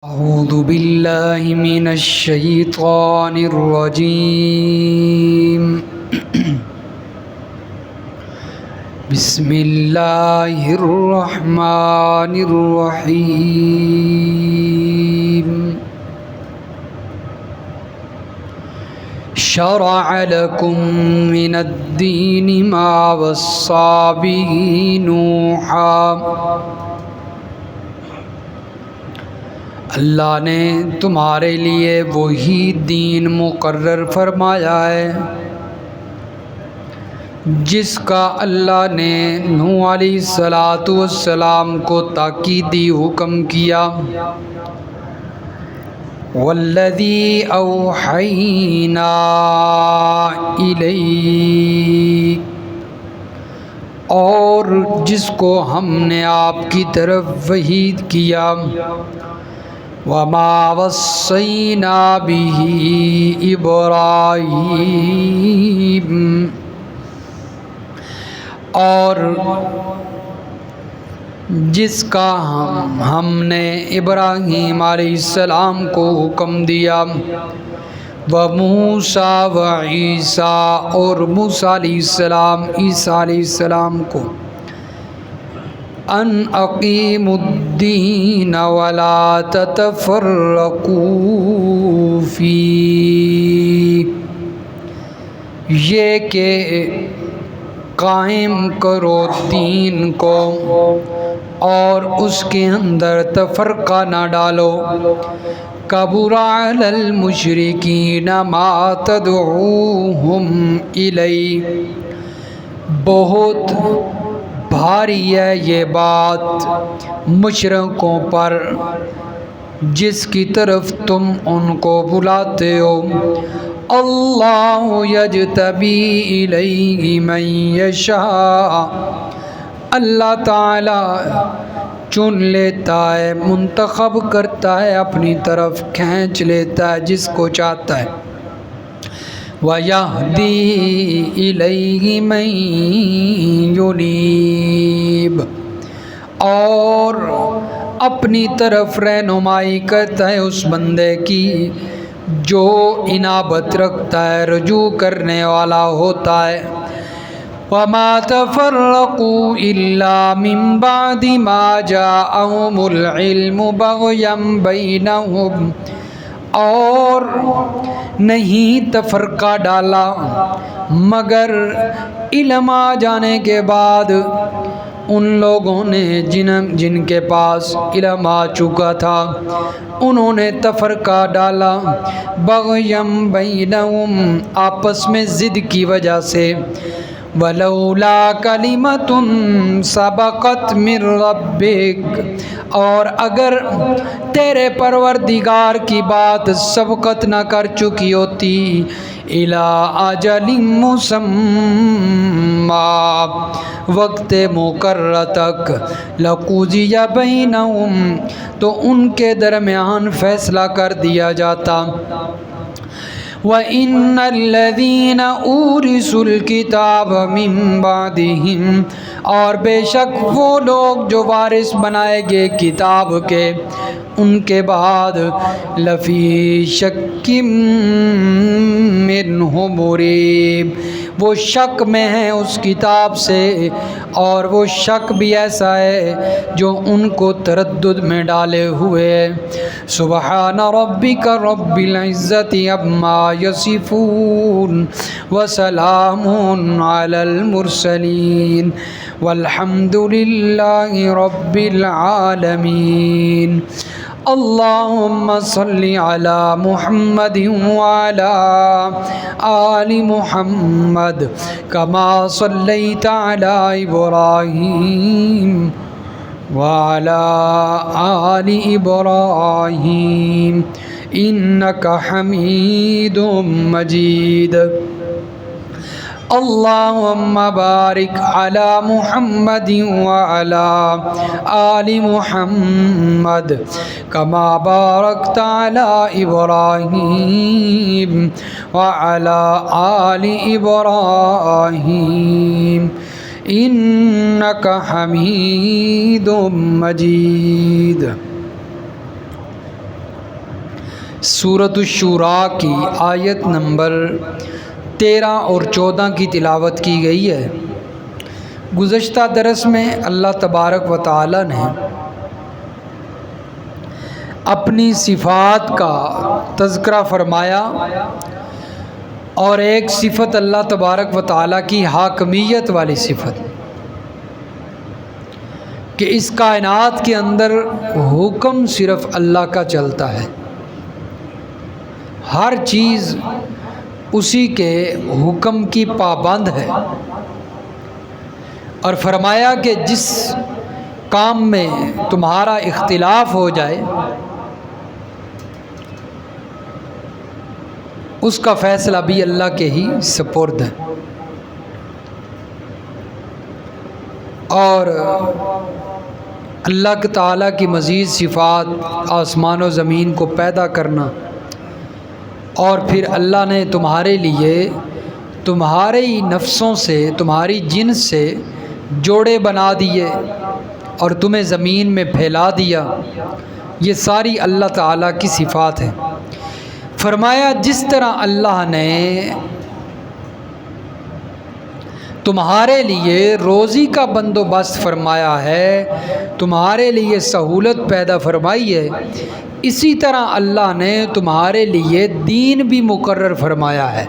أعوذ بالله من الشيطان الرجيم بسم الله الرحمن الرحيم شرع لكم من الدين ما وصى به نوحا اللہ نے تمہارے لیے وہی دین مقرر فرمایا ہے جس کا اللہ نے نوح علیہ السلام کو تاکیدی حکم کیا والذی اوحینا الیک، اور جس کو ہم نے آپ کی طرف وحی کیا، وما وصینا به ابراہیم، اور جس کا ہم نے ابراہیم علیہ السلام کو حکم دیا، وموسیٰ وعیسیٰ، اور موسیٰ علیہ السلام عیسیٰ علیہ السلام کو، ان اقیموا الدین ولا تتفرقوا فیہ، یہ کہ قائم کرو دین کو اور اس کے اندر تفرقہ نہ ڈالو، کبر علی المشرکین ما تدعوہم الیہ، بہت بھاری ہے یہ بات مشرکوں پر جس کی طرف تم ان کو بلاتے ہو، اللہ یجتبی الیہ من یشاء، اللہ تعالی چن لیتا ہے، منتخب کرتا ہے، اپنی طرف کھینچ لیتا ہے جس کو چاہتا ہے، وَيَهْدِي إِلَيْهِ مَن يُنِيبُ، اور اپنی طرف رہنمائی کرتا ہے اس بندے کی جو انابت رکھتا ہے، رجوع کرنے والا ہوتا ہے، وَمَا تَفَرَّقُوا إِلَّا مِن بَعْدِ مَا جَاءَهُمُ الْعِلْمُ بَغْيًا بَيْنَهُمْ، اور نہیں تفرقہ ڈالا مگر علم آ جانے کے بعد ان لوگوں نے جن کے پاس علم آ چکا تھا انہوں نے تفرقہ ڈالا، بغیم بینہم، آپس میں ضد کی وجہ سے، وَلَوْلَا كَلِمَةٌ سَبَقَتْ مِن رَبِّكَ، اور اگر تیرے پروردگار کی بات سبقت نہ کر چکی ہوتی، إِلَىٰ أَجَلٍ مُّسَمًّى، وقت مقرر تک، لَقُضِيَ بَيْنَهُمْ، تو ان کے درمیان فیصلہ کر دیا جاتا، وَإِنَّ الَّذِينَ أُورِثُوا الْكِتَابَ مِن بَعْدِهِمْ، اور بے شک وہ لوگ جو وارث بنائے گئے کتاب کے ان کے بعد، لفی شک منہ مریب، وہ شک میں ہیں اس کتاب سے، اور وہ شک بھی ایسا ہے جو ان کو تردد میں ڈالے ہوئے ہے، سبحان ربک رب العزت عما یصفون، وسلام علی المرسلین، والحمد للہ رب العالمین، اللہم صلی علی محمد وعلی آل محمد کما صلیت علی ابراہیم وعلی آل ابراہیم انک حمید مجید، اللہم بارک علی محمد وعلی آل محمد کما بارکت علی ابراہیم وعلی آل ابراہیم انک حمید مجید۔ سورۃ الشورى کی آیت نمبر 13 اور 14 کی تلاوت کی گئی ہے۔ گزشتہ درس میں اللہ تبارک و تعالی نے اپنی صفات کا تذکرہ فرمایا اور ایک صفت اللہ تبارک و تعالی کی حاکمیت والی صفت کہ اس کائنات کے اندر حکم صرف اللہ کا چلتا ہے، ہر چیز اسی کے حکم کی پابند ہے، اور فرمایا کہ جس کام میں تمہارا اختلاف ہو جائے اس کا فیصلہ بھی اللہ کے ہی سپرد ہے۔ اور اللہ تعالیٰ کی مزید صفات آسمان و زمین کو پیدا کرنا، اور پھر اللہ نے تمہارے لیے تمہارے ہی نفسوں سے تمہاری جنس سے جوڑے بنا دیے اور تمہیں زمین میں پھیلا دیا، یہ ساری اللہ تعالیٰ کی صفات ہیں۔ فرمایا جس طرح اللہ نے تمہارے لیے روزی کا بندوبست فرمایا ہے، تمہارے لیے سہولت پیدا فرمائی ہے، اسی طرح اللہ نے تمہارے لیے دین بھی مقرر فرمایا ہے،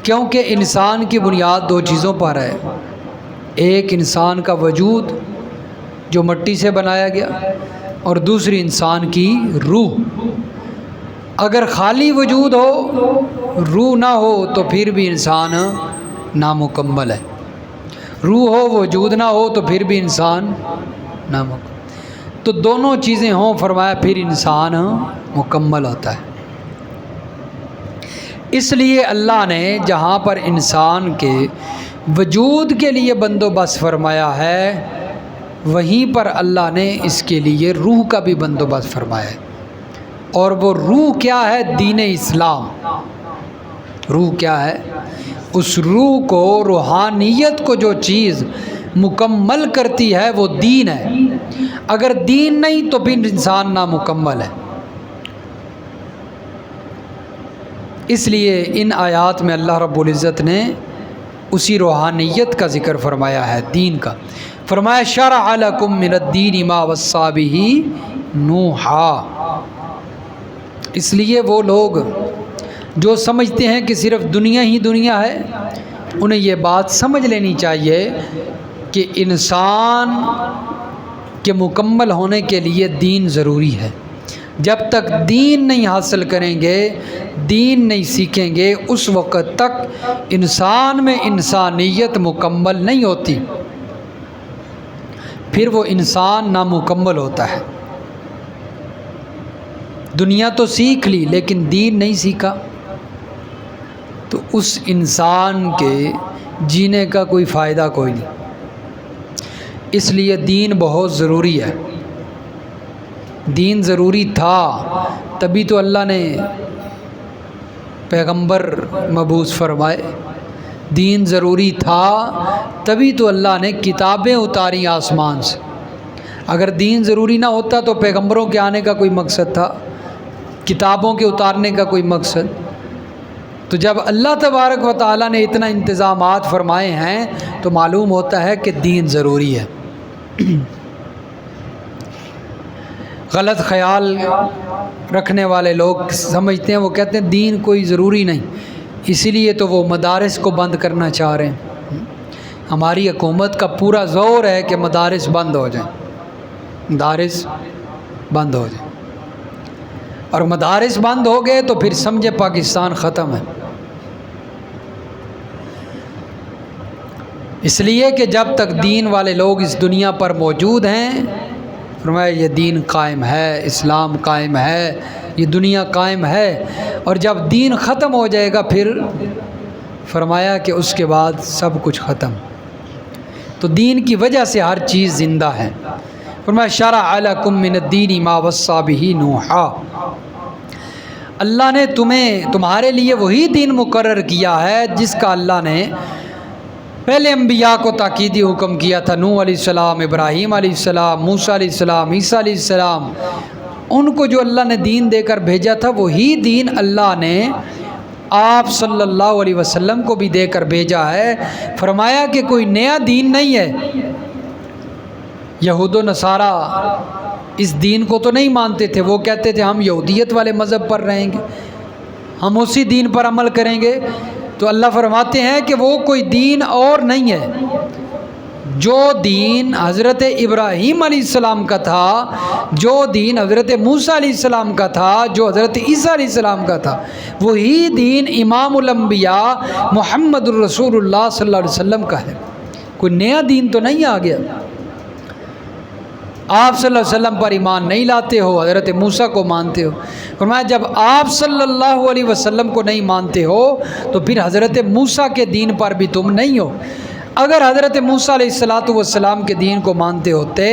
کیونکہ انسان کی بنیاد دو چیزوں پر ہے، ایک انسان کا وجود جو مٹی سے بنایا گیا، اور دوسری انسان کی روح۔ اگر خالی وجود ہو، روح نہ ہو تو پھر بھی انسان نامکمل ہے، روح ہو وجود نہ ہو تو پھر بھی انسان نامکمل، تو دونوں چیزیں ہوں فرمایا پھر انسان مکمل ہوتا ہے۔ اس لیے اللہ نے جہاں پر انسان کے وجود کے لیے بندوبست فرمایا ہے وہیں پر اللہ نے اس کے لیے روح کا بھی بندوبست فرمایا ہے، اور وہ روح کیا ہے؟ دین اسلام۔ روح کیا ہے؟ اس روح کو، روحانیت کو جو چیز مکمل کرتی ہے وہ دین ہے، اگر دین نہیں تو پھر انسان نامکمل ہے۔ اس لیے ان آیات میں اللہ رب العزت نے اسی روحانیت کا ذکر فرمایا ہے، دین کا۔ فرمایا شرع لکم من الدین ما وصی بہ نوحا۔ اس لیے وہ لوگ جو سمجھتے ہیں کہ صرف دنیا ہی دنیا ہے، انہیں یہ بات سمجھ لینی چاہیے کہ انسان کے مکمل ہونے کے لیے دین ضروری ہے۔ جب تک دین نہیں حاصل کریں گے، دین نہیں سیکھیں گے، اس وقت تک انسان میں انسانیت مکمل نہیں ہوتی، پھر وہ انسان نامکمل ہوتا ہے۔ دنیا تو سیکھ لی لیکن دین نہیں سیکھا تو اس انسان کے جینے کا کوئی فائدہ کوئی نہیں۔ اس لیے دین بہت ضروری ہے، دین ضروری تھا تبھی تو اللہ نے پیغمبر مبعوث فرمائے، دین ضروری تھا تبھی تو اللہ نے کتابیں اتاری آسمان سے۔ اگر دین ضروری نہ ہوتا تو پیغمبروں کے آنے کا کوئی مقصد تھا، کتابوں کے اتارنے کا کوئی مقصد؟ تو جب اللہ تبارک و تعالیٰ نے اتنا انتظامات فرمائے ہیں تو معلوم ہوتا ہے کہ دین ضروری ہے۔ غلط خیال رکھنے والے لوگ سمجھتے ہیں، وہ کہتے ہیں دین کوئی ضروری نہیں، اسی لیے تو وہ مدارس کو بند کرنا چاہ رہے ہیں۔ ہماری حکومت کا پورا زور ہے کہ مدارس بند ہو جائیں، مدارس بند ہو جائیں، اور مدارس بند ہو گئے تو پھر سمجھے پاکستان ختم ہے۔ اس لیے کہ جب تک دین والے لوگ اس دنیا پر موجود ہیں، فرمایا یہ دین قائم ہے، اسلام قائم ہے، یہ دنیا قائم ہے، اور جب دین ختم ہو جائے گا پھر فرمایا کہ اس کے بعد سب کچھ ختم۔ تو دین کی وجہ سے ہر چیز زندہ ہے۔ فرمایا شرع لکم من الدین ما وصی بہ نوحا۔ اللہ نے تمہارے لیے وہی دین مقرر کیا ہے جس کا اللہ نے پہلے انبیاء کو تاکیدی حکم کیا تھا، نوح علیہ السلام، ابراہیم علیہ السلام، موسیٰ علیہ السلام، عیسیٰ علیہ السلام، ان کو جو اللہ نے دین دے کر بھیجا تھا وہی دین اللہ نے آپ صلی اللہ علیہ وسلم کو بھی دے کر بھیجا ہے۔ فرمایا کہ کوئی نیا دین نہیں ہے۔ یہود و نصارہ اس دین کو تو نہیں مانتے تھے، وہ کہتے تھے ہم یہودیت والے مذہب پر رہیں گے، ہم اسی دین پر عمل کریں گے۔ تو اللہ فرماتے ہیں کہ وہ کوئی دین اور نہیں ہے۔ جو دین حضرت ابراہیم علیہ السلام کا تھا، جو دین حضرت موسیٰ علیہ السلام کا تھا، جو حضرت عیسیٰ علیہ السلام کا تھا، وہی دین امام الانبیاء محمد الرسول اللہ صلی اللہ علیہ وسلم کا ہے۔ کوئی نیا دین تو نہیں آ گیا۔ آپ صلی اللہ علیہ وسلم پر ایمان نہیں لاتے ہو، حضرت موسیٰ کو مانتے ہو۔ فرمایا جب آپ صلی اللہ علیہ وسلم کو نہیں مانتے ہو تو پھر حضرت موسیٰ کے دین پر بھی تم نہیں ہو۔ اگر حضرت موسیٰ علیہ السلام کے دین کو مانتے ہوتے،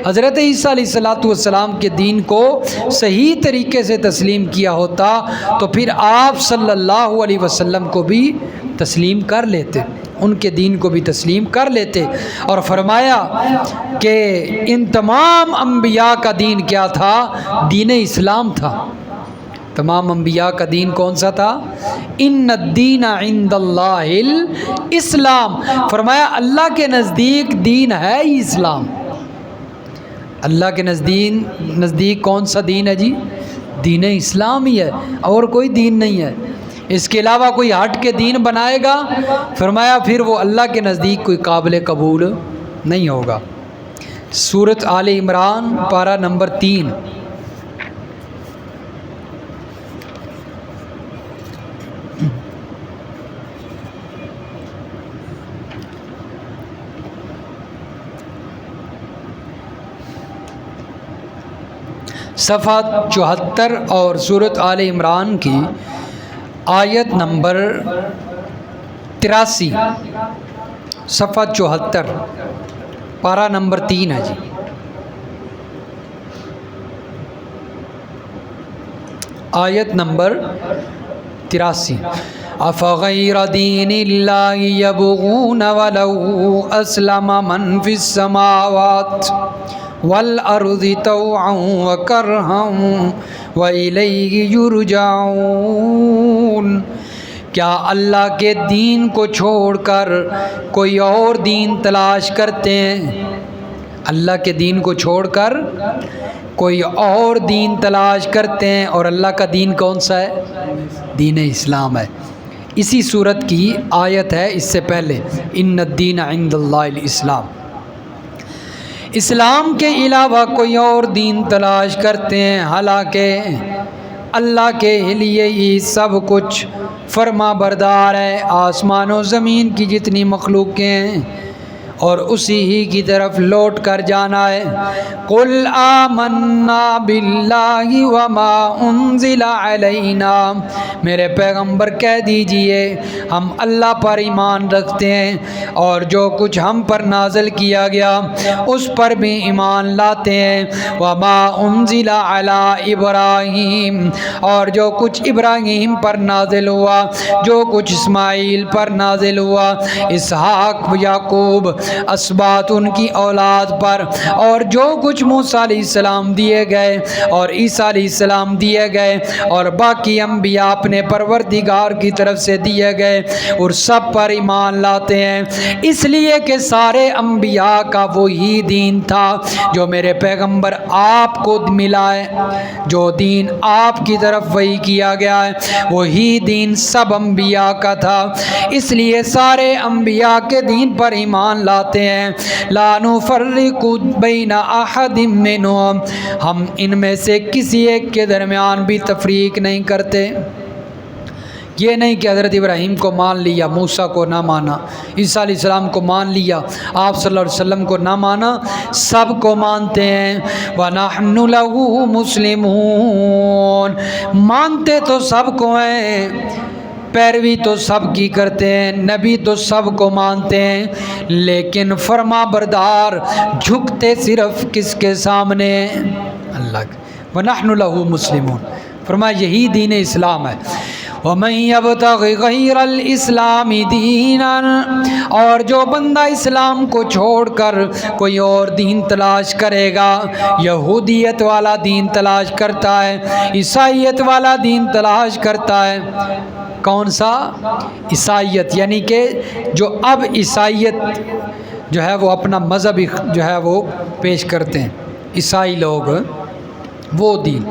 حضرت عیسیٰ علیہ السلام کے دین کو صحیح طریقے سے تسلیم کیا ہوتا تو پھر آپ صلی اللہ علیہ وسلم کو بھی تسلیم کر لیتے، ان کے دین کو بھی تسلیم کر لیتے۔ اور فرمایا کہ ان تمام انبیاء کا دین کیا تھا؟ دین اسلام تھا۔ تمام انبیاء کا دین کون سا تھا؟ ان الدین عند اللہ الاسلام۔ فرمایا اللہ کے نزدیک دین ہے ہی اسلام۔ اللہ کے نزدیک کون سا دین ہے جی؟ دین اسلام ہی ہے، اور کوئی دین نہیں ہے۔ اس کے علاوہ کوئی ہٹ کے دین بنائے گا، فرمایا پھر وہ اللہ کے نزدیک کوئی قابل قبول نہیں ہوگا۔ سورۃ آل عمران پارہ نمبر 3۔ صفحہ 74 اور سورۃ آل عمران کی آیت نمبر 83، صفحہ 74 پارہ نمبر 3 ہے جی۔ آیت نمبر 83، افغیر دین اللہ یبغون ولو اسلم من فی السماوات والارض طوعا وکرہا وإلیہ یرجعون۔ کیا اللہ کے دین کو چھوڑ کر کوئی اور دین تلاش کرتے ہیں؟ اللہ کے دین کو چھوڑ کر کوئی اور دین تلاش کرتے ہیں، اور اللہ کا دین کون سا ہے؟ دین اسلام ہے۔ اسی صورت کی آیت ہے اس سے پہلے، ان الدین عند اللہ الاسلام۔ اسلام کے علاوہ کوئی اور دین تلاش کرتے ہیں، حالانکہ اللہ کے لیے ہی سب کچھ فرما بردار ہے، آسمان و زمین کی جتنی مخلوقیں ہیں، اور اسی ہی کی طرف لوٹ کر جانا ہے۔ قل آمنا باللہ وما انزل علینا، میرے پیغمبر کہہ دیجئے ہم اللہ پر ایمان رکھتے ہیں، اور جو کچھ ہم پر نازل کیا گیا اس پر بھی ایمان لاتے ہیں۔ وما انزل علی ابراہیم، اور جو کچھ ابراہیم پر نازل ہوا، جو کچھ اسماعیل پر نازل ہوا، اسحاق، یعقوب، اسباط ان کی اولاد پر، اور جو کچھ موسیٰ علیہ السلام دیے گئے اور عیسیٰ علیہ السلام دیے گئے، اور باقی انبیاء اپنے پروردگار کی طرف سے دیے گئے، اور سب پر ایمان لاتے ہیں، اس لیے کہ سارے انبیاء کا وہی دین تھا جو میرے پیغمبر آپ کو ملا ہے۔ جو دین آپ کی طرف وحی کیا گیا ہے وہی دین سب انبیاء کا تھا، اس لیے سارے انبیاء کے دین پر ایمان لاتے ہیں۔ لا نفرق بین احد منہم، ہم ان میں سے کسی ایک کے درمیان بھی تفریق نہیں کرتے۔ یہ نہیں کہ حضرت ابراہیم کو مان لیا، موسیٰ کو نہ مانا، عیسیٰ علیہ السلام کو مان لیا، آپ صلی اللہ علیہ وسلم کو نہ مانا، سب کو مانتے ہیں۔ وَنَحْنُ لَهُ مُسْلِمُونَ، مانتے تو سب کو ہیں، پیروی تو سب کی کرتے ہیں، نبی تو سب کو مانتے ہیں، لیکن فرما بردار جھکتے صرف کس کے سامنے؟ اللہ کے۔ وَنَحْنُ لَهُ مُسْلِمُونَ، فرمایا یہی دین اسلام ہے۔ وَمَن يَبْتَغِ غَيْرَ الْإِسْلَامِ دِينًا، اور جو بندہ اسلام کو چھوڑ کر کوئی اور دین تلاش کرے گا، یہودیت والا دین تلاش کرتا ہے، عیسائیت والا دین تلاش کرتا ہے، کون سا؟ عیسائیت، یعنی کہ جو اب عیسائیت جو ہے وہ اپنا مذہب جو ہے وہ پیش کرتے ہیں عیسائی لوگ، وہ دین،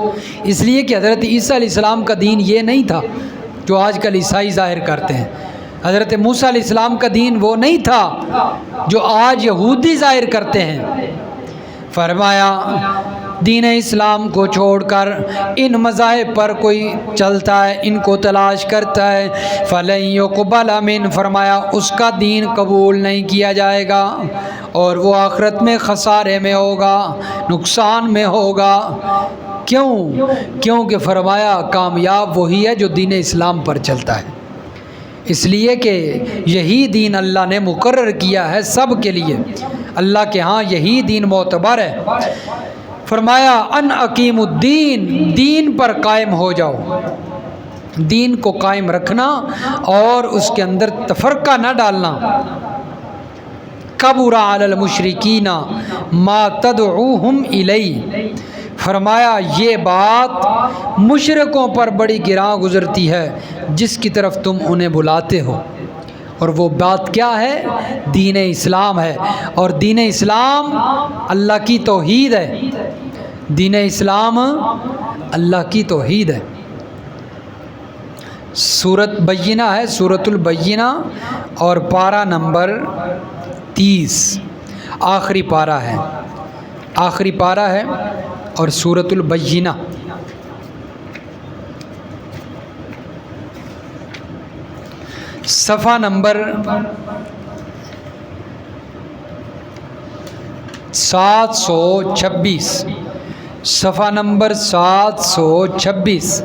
اس لیے کہ حضرت عیسیٰ علیہ السلام کا دین یہ نہیں تھا جو آج کل عیسائی ظاہر کرتے ہیں، حضرت موسیٰ علیہ السلام کا دین وہ نہیں تھا جو آج یہودی ظاہر کرتے ہیں۔ فرمایا دین اسلام کو چھوڑ کر ان مذاہب پر کوئی چلتا ہے، ان کو تلاش کرتا ہے، فَلَن يُقْبَلَ مِنْ، فرمایا اس کا دین قبول نہیں کیا جائے گا اور وہ آخرت میں خسارے میں ہوگا، نقصان میں ہوگا۔ کیوں؟ کیونکہ فرمایا کامیاب وہی ہے جو دین اسلام پر چلتا ہے، اس لیے کہ یہی دین اللہ نے مقرر کیا ہے سب کے لیے، اللہ کے ہاں یہی دین معتبر ہے۔ فرمایا ان اقیم الدین، دین پر قائم ہو جاؤ، دین کو قائم رکھنا اور اس کے اندر تفرقہ نہ ڈالنا۔ کبر علی المشرکین ما تدعوہم الیہ، فرمایا یہ بات مشرکوں پر بڑی گراں گزرتی ہے جس کی طرف تم انہیں بلاتے ہو، اور وہ بات کیا ہے؟ دین اسلام ہے، اور دین اسلام اللہ کی توحید ہے، دین اسلام اللہ کی توحید ہے۔ سورۃ بینہ ہے، سورۃ البینہ، اور پارہ نمبر 30، آخری پارہ ہے، آخری پارہ ہے، اور سورۃ البینہ۔ صفحہ نمبر 726، صفحہ نمبر 726۔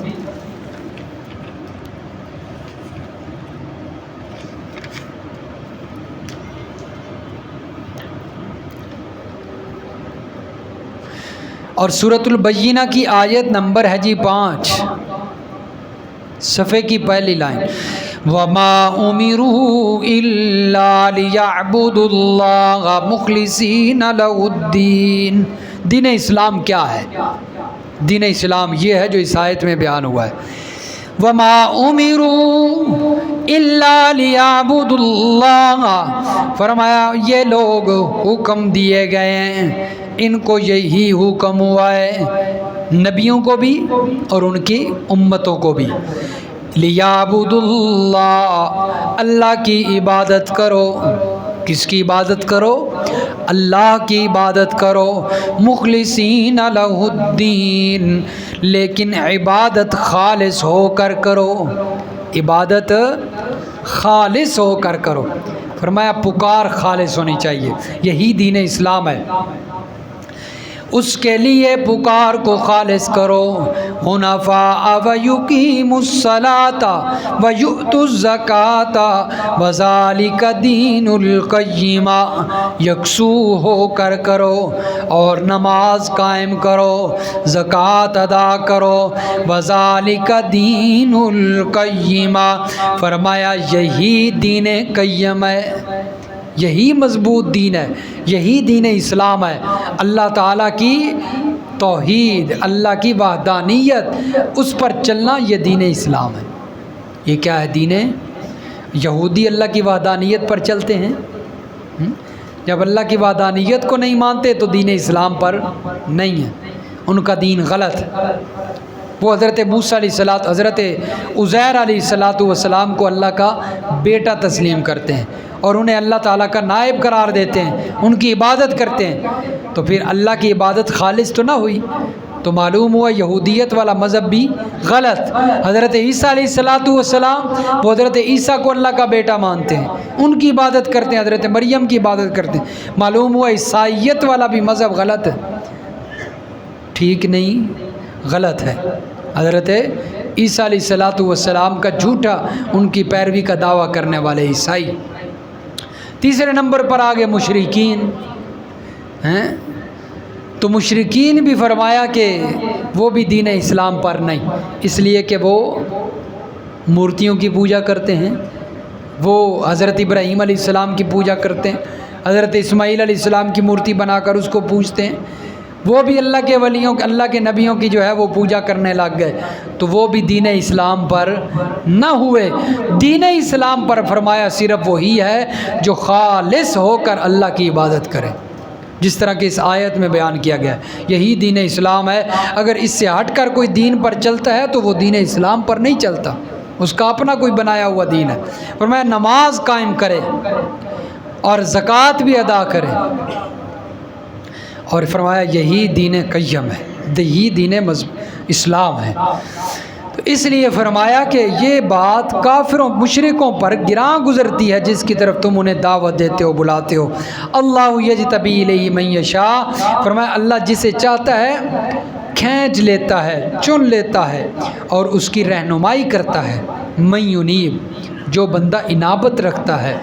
اور سورۃ البینہ کی آیت نمبر ہے جی 5، صفحے کی پہلی لائن، وَمَا أُمِرُوا إِلَّا لِيَعْبُدُوا اللَّهَ مُخْلِصِينَ لَهُ الدِّينَ۔ دین اسلام کیا ہے؟ دین اسلام یہ ہے جو اس آیت میں بیان ہوا ہے، وَمَا أُمِرُوا إِلَّا لِيَعْبُدُوا اللَّهَ، فرمایا یہ لوگ حکم دیے گئے ہیں، ان کو یہی حکم ہوا ہے، نبیوں کو بھی اور ان کی امتوں کو بھی، لیعبدوا اللہ، اللہ کی عبادت کرو۔ کس کی عبادت کرو؟ اللہ کی عبادت کرو، مخلصین لہ الدین، لیکن عبادت خالص ہو کر کرو، عبادت خالص ہو کر کرو۔ فرمایا پکار خالص ہونی چاہیے، یہی دین اسلام ہے، اس کے لیے پکار کو خالص کرو۔ حنفاء ویقیموا الصلاۃ ویؤتوا الزکاۃ وذالک دین القیمہ، یکسو ہو کر کرو اور نماز قائم کرو، زکوٰۃ ادا کرو، وذالک دین القیمہ، فرمایا یہی دین قیم ہے، یہی مضبوط دین ہے، یہی دین اسلام ہے۔ اللہ تعالیٰ کی توحید، اللہ کی وحدانیت، اس پر چلنا یہ دین اسلام ہے۔ یہ کیا ہے؟ دین یہودی اللہ کی وحدانیت پر چلتے ہیں، جب اللہ کی وحدانیت کو نہیں مانتے تو دین اسلام پر نہیں ہے، ان کا دین غلط ہے۔ وہ حضرت موسیٰ علیہ السلام، حضرت عزیر علیہ السلام کو اللہ کا بیٹا تسلیم کرتے ہیں اور انہیں اللہ تعالیٰ کا نائب قرار دیتے ہیں، ان کی عبادت کرتے ہیں، تو پھر اللہ کی عبادت خالص تو نہ ہوئی، تو معلوم ہوا یہودیت والا مذہب بھی غلط۔ حضرت عیسیٰ علیہ السلام، وہ حضرت عیسیٰ کو اللہ کا بیٹا مانتے ہیں، ان کی عبادت کرتے ہیں، حضرت مریم کی عبادت کرتے ہیں، معلوم ہوا عیسائیت والا بھی مذہب غلط ہے، ٹھیک نہیں، غلط ہے۔ حضرت عیسیٰ علیہ السلام کا جھوٹا ان کی پیروی کا دعویٰ کرنے والے عیسائی۔ تیسرے نمبر پر آگے مشرکین ہیں، تو مشرکین بھی فرمایا کہ وہ بھی دین اسلام پر نہیں، اس لیے کہ وہ مورتیوں کی پوجا کرتے ہیں، وہ حضرت ابراہیم علیہ السلام کی پوجا کرتے ہیں، حضرت اسماعیل علیہ السلام کی مورتی بنا کر اس کو پوجتے ہیں، وہ بھی اللہ کے ولیوں، اللہ کے نبیوں کی جو ہے وہ پوجا کرنے لگ گئے، تو وہ بھی دین اسلام پر نہ ہوئے۔ دین اسلام پر فرمایا صرف وہی ہے جو خالص ہو کر اللہ کی عبادت کرے، جس طرح کہ اس آیت میں بیان کیا گیا ہے، یہی دین اسلام ہے۔ اگر اس سے ہٹ کر کوئی دین پر چلتا ہے تو وہ دین اسلام پر نہیں چلتا، اس کا اپنا کوئی بنایا ہوا دین ہے۔ فرمایا نماز قائم کرے اور زکوٰۃ بھی ادا کرے، اور فرمایا یہی دین قیم ہے، یہی دین اسلام ہے۔ تو اس لیے فرمایا کہ یہ بات کافروں مشرکوں پر گراں گزرتی ہے جس کی طرف تم انہیں دعوت دیتے ہو، بلاتے ہو۔ اللہ یجتبی الیہ من یشاء، فرمایا اللہ جسے چاہتا ہے کھینچ لیتا ہے، چن لیتا ہے اور اس کی رہنمائی کرتا ہے۔ من ینیب، جو بندہ انابت رکھتا ہے،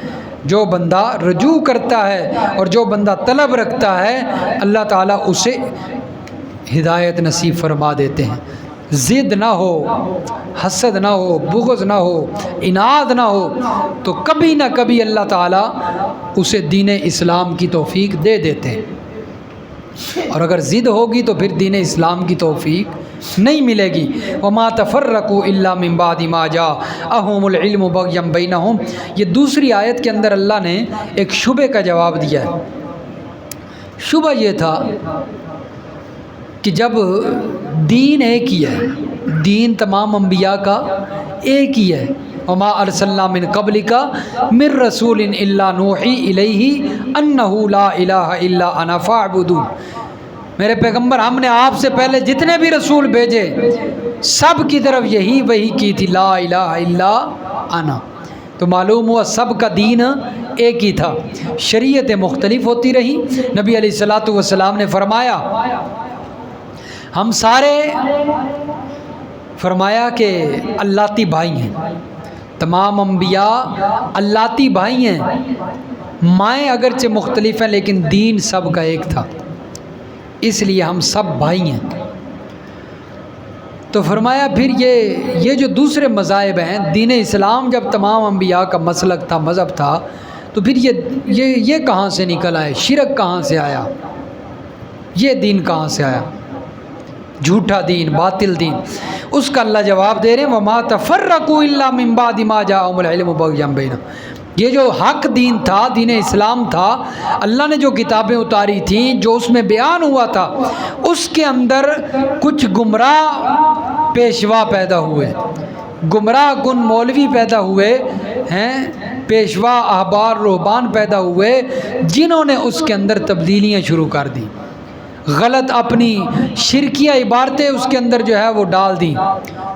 جو بندہ رجوع کرتا ہے اور جو بندہ طلب رکھتا ہے، اللہ تعالیٰ اسے ہدایت نصیب فرما دیتے ہیں۔ ضد نہ ہو، حسد نہ ہو، بغض نہ ہو، عناد نہ ہو، تو کبھی نہ کبھی اللہ تعالیٰ اسے دین اسلام کی توفیق دے دیتے ہیں، اور اگر ضد ہوگی تو پھر دین اسلام کی توفیق نہیں ملے گی۔ وما تفرقوا الا من بعد ما جاءهم العلم بغیا بینہم، یہ دوسری آیت کے اندر اللہ نے ایک شبہ کا جواب دیا ہے۔ شبہ یہ تھا کہ جب دین ایک ہی ہے، دین تمام انبیاء کا ایک ہی ہے، وما ارسلنا من قبلک من رسول الا نوحی الیہ انہ لا الہ الا انا فاعبدون، میرے پیغمبر ہم نے آپ سے پہلے جتنے بھی رسول بھیجے سب کی طرف یہی وحی کی تھی، لا الہ الا انا۔ تو معلوم ہوا سب کا دین ایک ہی تھا، شریعتیں مختلف ہوتی رہی۔ نبی علیہ الصلوۃ والسلام نے فرمایا ہم سارے، فرمایا کہ اللہتی بھائی ہیں، تمام انبیاء اللہتی بھائی ہیں، مائیں اگرچہ مختلف ہیں لیکن دین سب کا ایک تھا، اس لیے ہم سب بھائی ہیں۔ تو فرمایا پھر یہ جو دوسرے مذاہب ہیں، دین اسلام جب تمام انبیاء کا مسلک تھا، مذہب تھا، تو پھر یہ کہاں سے نکل آئے؟ شرک کہاں سے آیا؟ یہ دین کہاں سے آیا؟ جھوٹا دین، باطل دین۔ اس کا اللہ جواب دے رہے ہیں وما تفرقوا الا من بعد ما جاءهم العلم بغیا بینہم، یہ جو حق دین تھا، دین اسلام تھا، اللہ نے جو کتابیں اتاری تھیں، جو اس میں بیان ہوا تھا، اس کے اندر کچھ گمراہ پیشوا پیدا ہوئے، گمراہ کن مولوی پیدا ہوئے ہیں، پیشوا احبار رہبان پیدا ہوئے، جنہوں نے اس کے اندر تبدیلیاں شروع کر دیں، غلط اپنی شرکیہ عبارتیں اس کے اندر جو ہے وہ ڈال دیں۔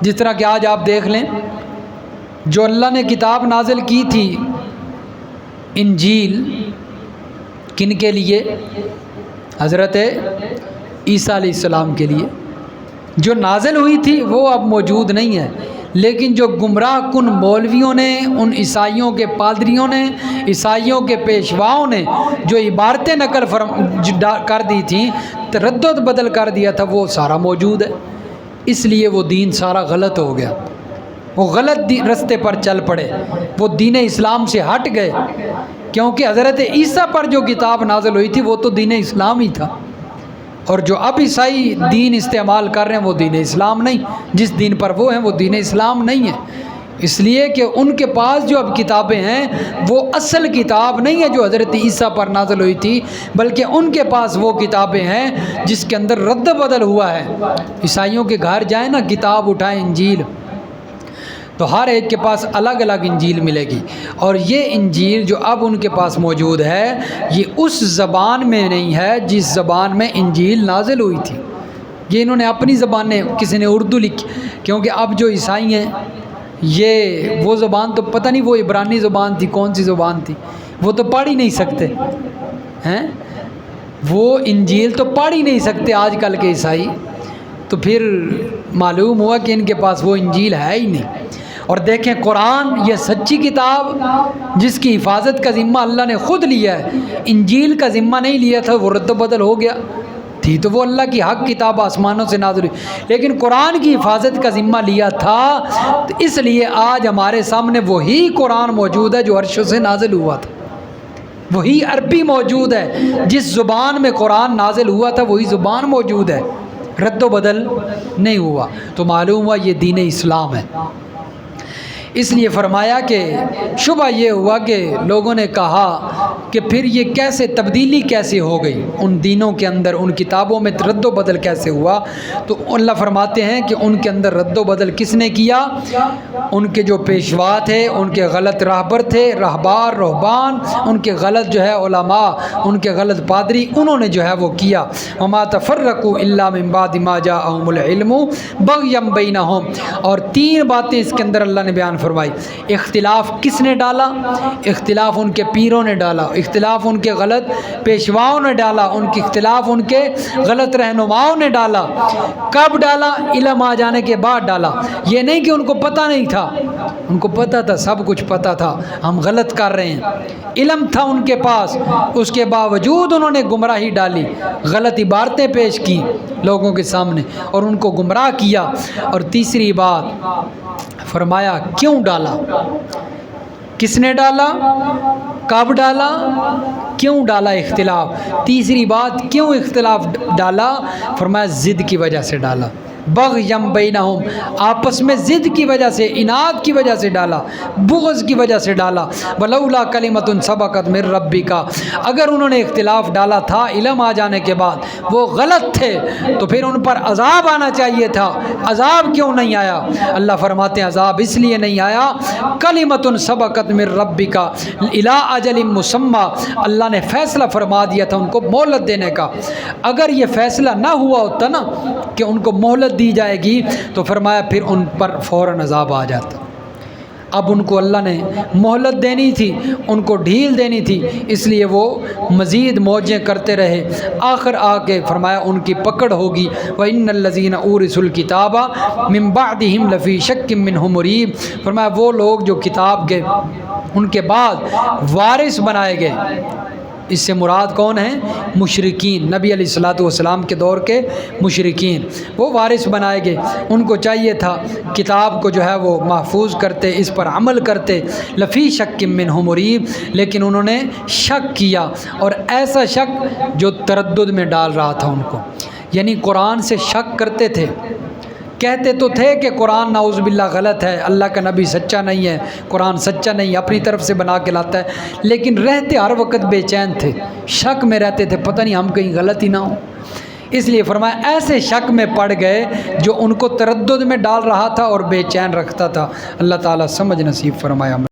جس طرح کہ آج آپ دیکھ لیں، جو اللہ نے کتاب نازل کی تھی انجیل، کن کے لیے؟ حضرت عیسیٰ علیہ السلام کے لیے، جو نازل ہوئی تھی وہ اب موجود نہیں ہے، لیکن جو گمراہ کن مولویوں نے، ان عیسائیوں کے پادریوں نے، عیسائیوں کے پیشواؤں نے جو عبارتیں نقل کر دی تھیں، رد و بدل کر دیا تھا، وہ سارا موجود ہے، اس لیے وہ دین سارا غلط ہو گیا، وہ غلط رستے پر چل پڑے، وہ دین اسلام سے ہٹ گئے، کیونکہ حضرت عیسیٰ پر جو کتاب نازل ہوئی تھی وہ تو دین اسلام ہی تھا، اور جو اب عیسائی دین استعمال کر رہے ہیں وہ دین اسلام نہیں، جس دین پر وہ ہیں وہ دین اسلام نہیں ہے، اس لیے کہ ان کے پاس جو اب کتابیں ہیں وہ اصل کتاب نہیں ہے جو حضرت عیسیٰ پر نازل ہوئی تھی، بلکہ ان کے پاس وہ کتابیں ہیں جس کے اندر رد بدل ہوا ہے۔ عیسائیوں کے گھر جائیں نا، کتاب اٹھائیں انجیل، تو ہر ایک کے پاس الگ الگ انجیل ملے گی، اور یہ انجیل جو اب ان کے پاس موجود ہے یہ اس زبان میں نہیں ہے جس زبان میں انجیل نازل ہوئی تھی، یہ انہوں نے اپنی زبان میں، کسی نے اردو لکھی، کیونکہ اب جو عیسائی ہیں یہ وہ زبان تو پتہ نہیں وہ عبرانی زبان تھی، کون سی زبان تھی، وہ تو پڑھ ہی نہیں سکتے ہیں، وہ انجیل تو پڑھ ہی نہیں سکتے آج کل کے عیسائی، تو پھر معلوم ہوا کہ ان کے پاس وہ انجیل ہے ہی نہیں۔ اور دیکھیں قرآن یہ سچی کتاب جس کی حفاظت کا ذمہ اللہ نے خود لیا ہے، انجیل کا ذمہ نہیں لیا تھا، وہ رد و بدل ہو گیا، تھی تو وہ اللہ کی حق کتاب آسمانوں سے نازل ہوئی، لیکن قرآن کی حفاظت کا ذمہ لیا تھا، تو اس لیے آج ہمارے سامنے وہی قرآن موجود ہے جو عرش سے نازل ہوا تھا، وہی عربی موجود ہے، جس زبان میں قرآن نازل ہوا تھا وہی زبان موجود ہے، رد و بدل نہیں ہوا۔ تو معلوم ہوا یہ دین اسلام ہے۔ اس لیے فرمایا کہ شبہ یہ ہوا کہ لوگوں نے کہا کہ پھر یہ کیسے تبدیلی کیسے ہو گئی ان دینوں کے اندر، ان کتابوں میں رد و بدل کیسے ہوا؟ تو اللہ فرماتے ہیں کہ ان کے اندر رد و بدل کس نے کیا؟ ان کے جو پیشوا تھے، ان کے غلط راہبر تھے، راہبار رہبان، ان کے غلط جو ہے علماء، ان کے غلط پادری، انہوں نے جو ہے وہ کیا۔ وما تفرقوا الا من بعد ما جاءهم العلم بغيا بينهم۔ اور تین باتیں اس کے اندر اللہ نے بیان فرمائی۔ اختلاف کس نے ڈالا؟ اختلاف ان کے پیروں نے ڈالا، اختلاف ان کے غلط پیشواؤں نے ڈالا، ان کے اختلاف ان کے غلط رہنماؤں نے ڈالا۔ کب ڈالا؟ علم آ جانے کے بعد ڈالا۔ یہ نہیں کہ ان کو پتہ نہیں تھا، ان کو پتہ تھا، سب کچھ پتہ تھا ہم غلط کر رہے ہیں، علم تھا ان کے پاس، اس کے باوجود انہوں نے گمراہی ڈالی، غلط عبارتیں پیش کی لوگوں کے سامنے اور ان کو گمراہ کیا۔ اور تیسری بات فرمایا کیوں ڈالا؟ کس نے ڈالا؟ کب ڈالا؟ کیوں ڈالا اختلاف؟ تیسری بات کیوں اختلاف ڈالا؟ فرمایا ضد کی وجہ سے ڈالا، بغیم بینہم، آپس میں ضد کی وجہ سے، اناد کی وجہ سے ڈالا، بغض کی وجہ سے ڈالا۔ ولولا کلمۃ سبقت من ربک، اگر انہوں نے اختلاف ڈالا تھا علم آ جانے کے بعد، وہ غلط تھے تو پھر ان پر عذاب آنا چاہیے تھا، عذاب کیوں نہیں آیا؟ اللہ فرماتے ہیں عذاب اس لیے نہیں آیا، کلمۃ سبقت من ربک الی اجل مسمى، اللہ نے فیصلہ فرما دیا تھا ان کو مہلت دینے کا۔ اگر یہ فیصلہ نہ ہوا ہوتا نا کہ ان کو مہلت دی جائے گی تو فرمایا پھر ان پر فوراً عذاب آ جاتا۔ اب ان کو اللہ نے مہلت دینی تھی، ان کو ڈھیل دینی تھی، اس لیے وہ مزید موجیں کرتے رہے، آخر آ کے فرمایا ان کی پکڑ ہوگی۔ وَإِنَّ الَّذِينَ أُورِثُوا الْكِتَابَ مِن بَعْدِهِمْ لَفِي شَكٍّ مِّنْهُ مُرِيبٍ، فرمایا وہ لوگ جو کتاب کے ان کے بعد وارث بنائے گئے، اس سے مراد کون ہیں؟ مشرکین، نبی علیہ الصلوۃ والسلام کے دور کے مشرکین، وہ وارث بنائے گئے۔ ان کو چاہیے تھا کتاب کو جو ہے وہ محفوظ کرتے، اس پر عمل کرتے، لفی شک منہ مریب، لیکن انہوں نے شک کیا، اور ایسا شک جو تردد میں ڈال رہا تھا ان کو، یعنی قرآن سے شک کرتے تھے، کہتے تو تھے کہ قرآن نعوذ باللہ غلط ہے، اللہ کا نبی سچا نہیں ہے، قرآن سچا نہیں، اپنی طرف سے بنا کے لاتا ہے، لیکن رہتے ہر وقت بے چین تھے، شک میں رہتے تھے، پتہ نہیں ہم کہیں غلط ہی نہ ہوں۔ اس لیے فرمایا ایسے شک میں پڑ گئے جو ان کو تردد میں ڈال رہا تھا اور بے چین رکھتا تھا۔ اللہ تعالیٰ سمجھ نصیب فرمایا۔